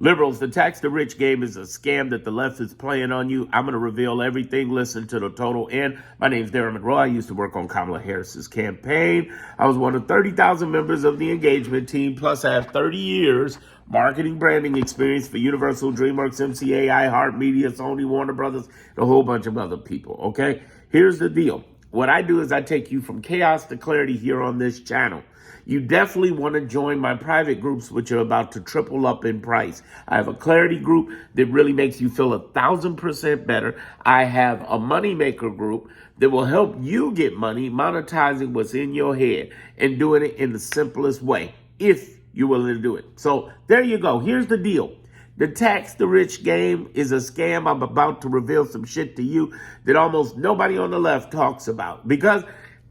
Liberals, the tax the rich game is a scam that the left is playing on you. I'm going to reveal everything. Listen to the total end. My name is Darren McGraw. I used to work on Kamala Harris's campaign. I was one of 30,000 members of the engagement team. Plus, I have 30 years marketing branding experience for Universal, DreamWorks, MCA, iHeartMedia, Sony, Warner Brothers, and a whole bunch of other people. Okay, here's the deal. What I do is I take you from chaos to clarity here on this channel. You definitely want to join my private groups, which are about to triple up in price. I have a clarity group that really makes you feel 1,000% better. I have a moneymaker group that will help you get money, monetizing what's in your head and doing it in the simplest way, if you're willing to do it. So there you go. Here's the deal. The tax the rich game is a scam. I'm about to reveal some shit to you that almost nobody on the left talks about, because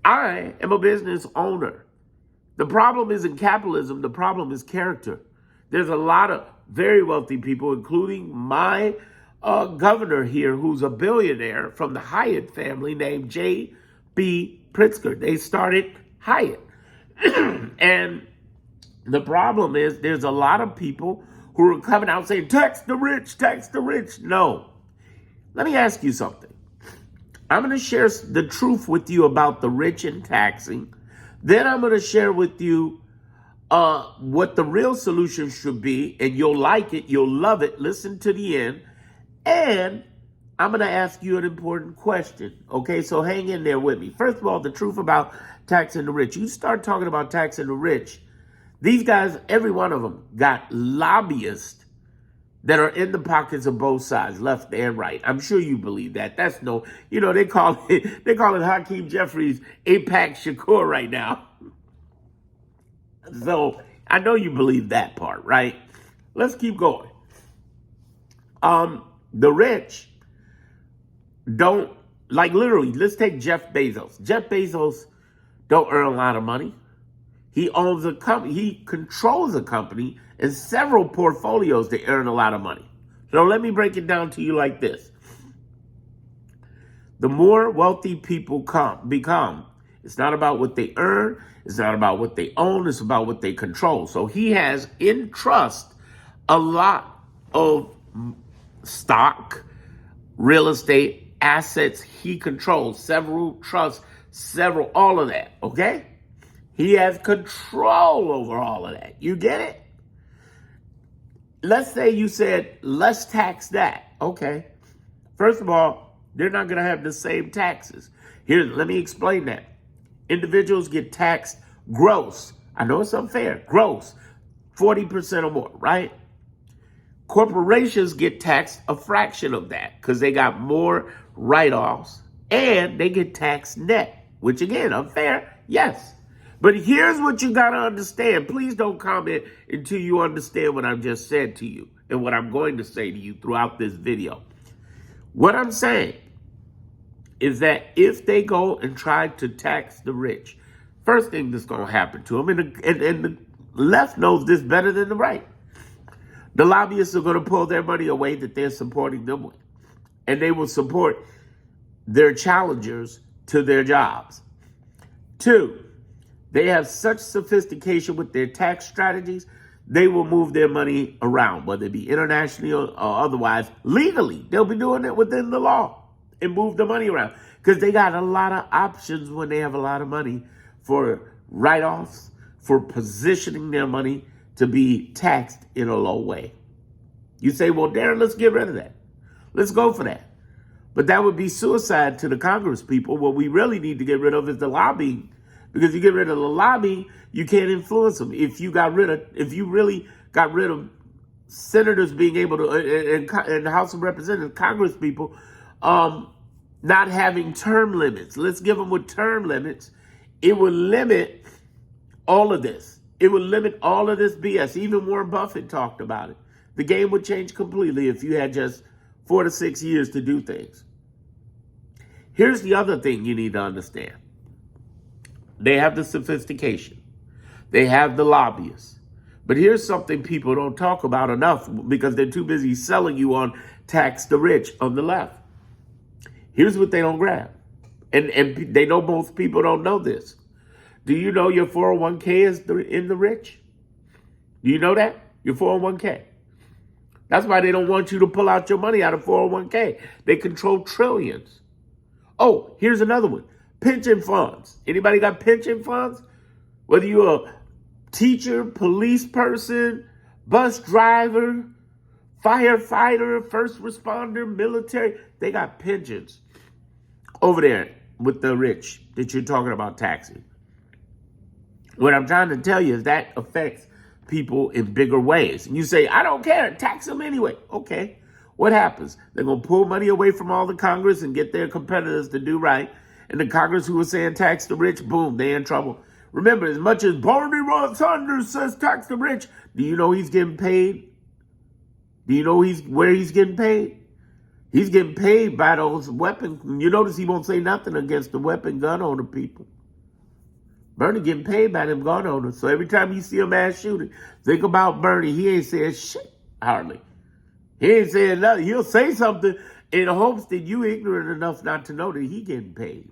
I am a business owner. The problem isn't capitalism. The problem is character. There's a lot of very wealthy people, including my governor here, who's a billionaire from the Hyatt family, named J.B. Pritzker. They started Hyatt. And the problem is there's a lot of people who are coming out saying, tax the rich, tax the rich. No. Let me ask you something. I'm going to share the truth with you about the rich and taxing. Then I'm going to share with you what the real solution should be, and you'll like it, you'll love it. Listen to the end. And I'm going to ask you an important question. Okay, so hang in there with me. First of all, the truth about taxing the rich. You start talking about taxing the rich. These guys, every one of them, got lobbyists that are in the pockets of both sides, left and right. I'm sure you believe that. That's no, they call it Hakeem Jeffries, AIPAC Shakur right now. So I know you believe that part, right? Let's keep going. The rich don't, like, literally, let's take Jeff Bezos. Jeff Bezos don't earn a lot of money. He owns a company. He controls a company and several portfolios that earn a lot of money. So let me break it down to you like this. The more wealthy people become, it's not about what they earn. It's not about what they own. It's about what they control. So he has in trust a lot of stock, real estate, assets he controls, several trusts, all of that, okay? He has control over all of that. You get it? Let's say you said, let's tax that. Okay. First of all, they're not going to have the same taxes. Here, let me explain that. Individuals get taxed gross. I know it's unfair. Gross. 40% or more, right? Corporations get taxed a fraction of that because they got more write-offs, and they get taxed net, which again, unfair, yes. But here's what you got to understand. Please don't comment until you understand what I've just said to you and what I'm going to say to you throughout this video. What I'm saying is that if they go and try to tax the rich, first thing that's going to happen to them, and the left knows this better than the right, the lobbyists are going to pull their money away that they're supporting them with. And they will support their challengers to their jobs. Two, they have such sophistication with their tax strategies, they will move their money around, whether it be internationally or otherwise, legally. They'll be doing it within the law and move the money around because they got a lot of options when they have a lot of money for write-offs, for positioning their money to be taxed in a low way. You say, well, Darren, let's get rid of that. Let's go for that. But that would be suicide to the Congress people. What we really need to get rid of is the lobbying. Because you get rid of the lobby, you can't influence them. If you really got rid of senators being able to, and the House of Representatives, Congress people, not having term limits. Let's give them with term limits. It would limit all of this. It would limit all of this BS. Even Warren Buffett talked about it. The game would change completely if you had just 4 to 6 years to do things. Here's the other thing you need to understand. They have the sophistication. They have the lobbyists. But here's something people don't talk about enough because they're too busy selling you on tax the rich on the left. Here's what they don't grab. And they know most people don't know this. Do you know your 401k is in the rich? Do you know that? Your 401k. That's why they don't want you to pull out your money out of 401k. They control trillions. Oh, here's another one. Pension funds. Anybody got pension funds? Whether you're a teacher, police person, bus driver, firefighter, first responder, military, they got pensions over there with the rich that you're talking about taxing. What I'm trying to tell you is that affects people in bigger ways. And you say, I don't care, tax them anyway. Okay, what happens? They're going to pull money away from all the Congress and get their competitors to do right. And the Congress who was saying tax the rich, boom, they're in trouble. Remember, as much as Bernie Sanders says tax the rich, do you know he's getting paid? Do you know where he's getting paid? He's getting paid by those weapons. You notice he won't say nothing against the weapon gun owner people. Bernie getting paid by them gun owners. So every time you see a mass shooting, think about Bernie. He ain't saying shit, hardly. He ain't saying nothing. He'll say something in hopes that you ignorant enough not to know that he getting paid.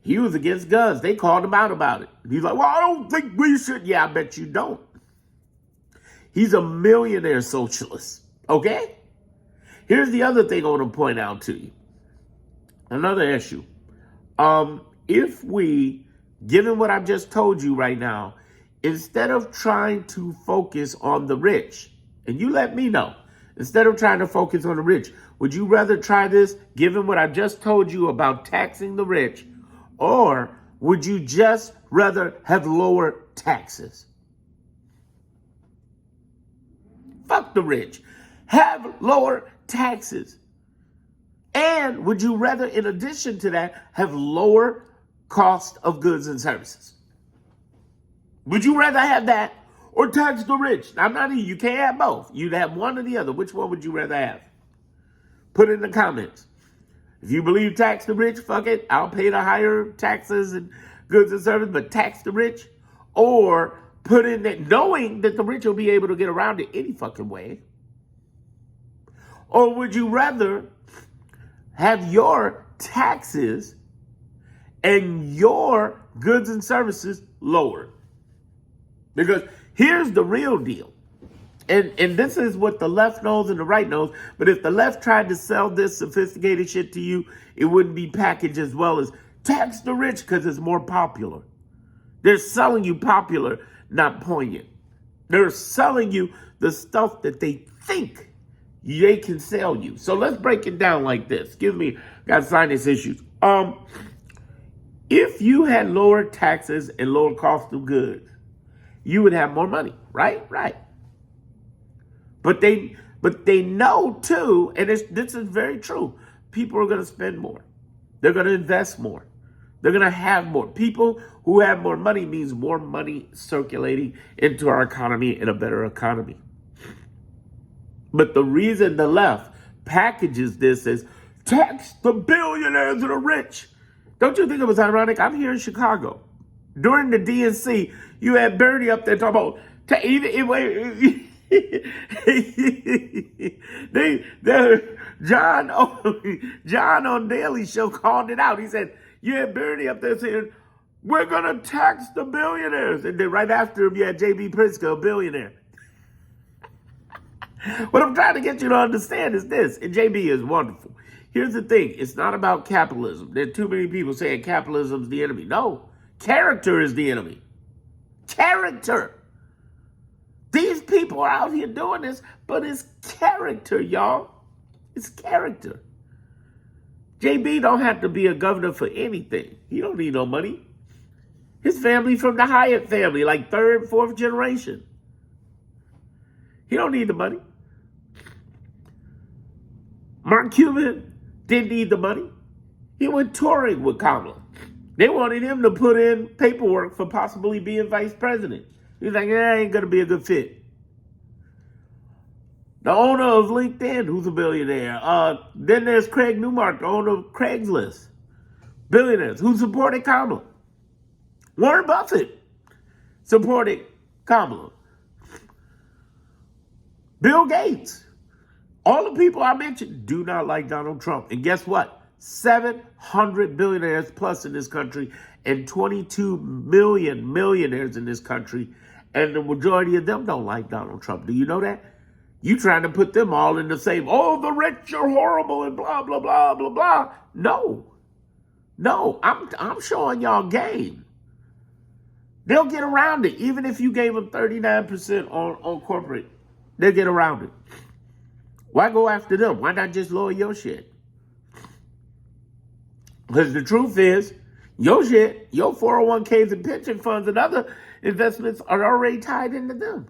He was against guns. They called him out about it. He's like, well, I don't think we should. Yeah, I bet you don't. He's a millionaire socialist, okay? Here's the other thing I want to point out to you. Another issue. If we, given what I've just told you right now, instead of trying to focus on the rich, and you let me know, instead of trying to focus on the rich, would you rather try this, given what I just told you about taxing the rich, or would you just rather have lower taxes? Fuck the rich. Have lower taxes. And would you rather, in addition to that, have lower cost of goods and services? Would you rather have that or tax the rich? I'm not you can't have both. You'd have one or the other. Which one would you rather have? Put it in the comments. If you believe tax the rich, fuck it. I'll pay the higher taxes and goods and services, but tax the rich. Or put in that knowing that the rich will be able to get around it any fucking way. Or would you rather have your taxes and your goods and services lowered? Because here's the real deal. And this is what the left knows and the right knows. But if the left tried to sell this sophisticated shit to you, it wouldn't be packaged as well as tax the rich because it's more popular. They're selling you popular, not poignant. They're selling you the stuff that they think they can sell you. So let's break it down like this. Got sinus issues. If you had lower taxes and lower cost of goods, you would have more money, right? Right. But they know too, and this is very true. People are going to spend more. They're going to invest more. They're going to have more. People who have more money means more money circulating into our economy and a better economy. But the reason the left packages this as tax the billionaires and the rich. Don't you think it was ironic? I'm here in Chicago. During the DNC, you had Bernie up there talking about John on Daily Show called it out. He said, you had Bernie up there saying, we're going to tax the billionaires. And then right after him, you had J.B. Pritzker, a billionaire. What I'm trying to get you to understand is this, and JB is wonderful. Here's the thing. It's not about capitalism. There are too many people saying capitalism is the enemy. No, character is the enemy. Character. These people are out here doing this, but it's character, y'all. It's character. JB don't have to be a governor for anything. He don't need no money. His family from the Hyatt family, like third, fourth generation. He don't need the money. Mark Cuban didn't need the money. He went touring with Kamala. They wanted him to put in paperwork for possibly being vice president. He's like, ain't going to be a good fit. The owner of LinkedIn, who's a billionaire. Then there's Craig Newmark, the owner of Craigslist. Billionaires who supported Kamala. Warren Buffett supported Kamala. Bill Gates. All the people I mentioned do not like Donald Trump. And guess what? 700 billionaires plus in this country and 22 million millionaires in this country. And the majority of them don't like Donald Trump. Do you know that? You trying to put them all in the same, oh, the rich are horrible and blah, blah, blah, blah, blah. No, I'm showing y'all game. They'll get around it. Even if you gave them 39% on corporate, they'll get around it. Why go after them? Why not just lower your shit? Because the truth is, your shit, your 401ks and pension funds and other investments are already tied into them.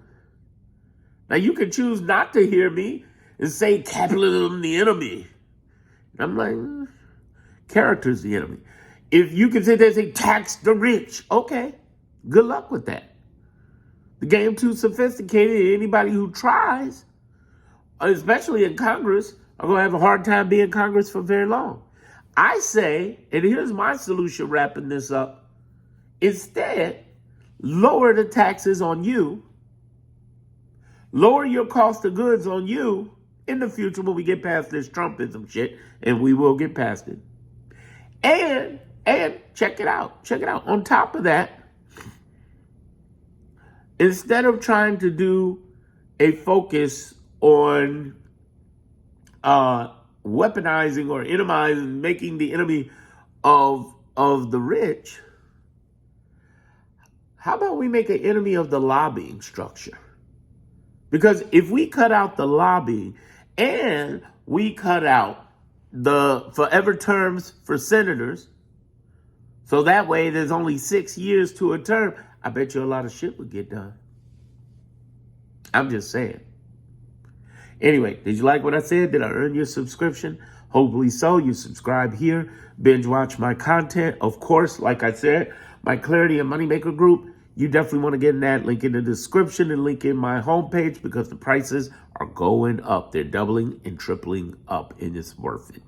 Now, you can choose not to hear me and say capitalism the enemy. I'm like, character's the enemy. If you can sit there and say tax the rich, okay, good luck with that. The game too sophisticated. Anybody who tries, especially in Congress, are going to have a hard time being in Congress for very long. I say, and here's my solution wrapping this up, instead, lower the taxes on you, lower your cost of goods on you in the future when we get past this Trumpism shit, and we will get past it. And check it out. On top of that, instead of trying to do a focus on weaponizing or enemizing, making the enemy of the rich, how about we make an enemy of the lobbying structure? Because if we cut out the lobbying and we cut out the forever terms for senators, so that way there's only 6 years to a term, I bet you a lot of shit would get done. I'm just saying. Anyway, did you like what I said? Did I earn your subscription? Hopefully so. You subscribe here, binge watch my content. Of course, like I said, my Clarity and Moneymaker group, you definitely want to get in that. Link in the description and link in my homepage because the prices are going up. They're doubling and tripling up, and it's worth it.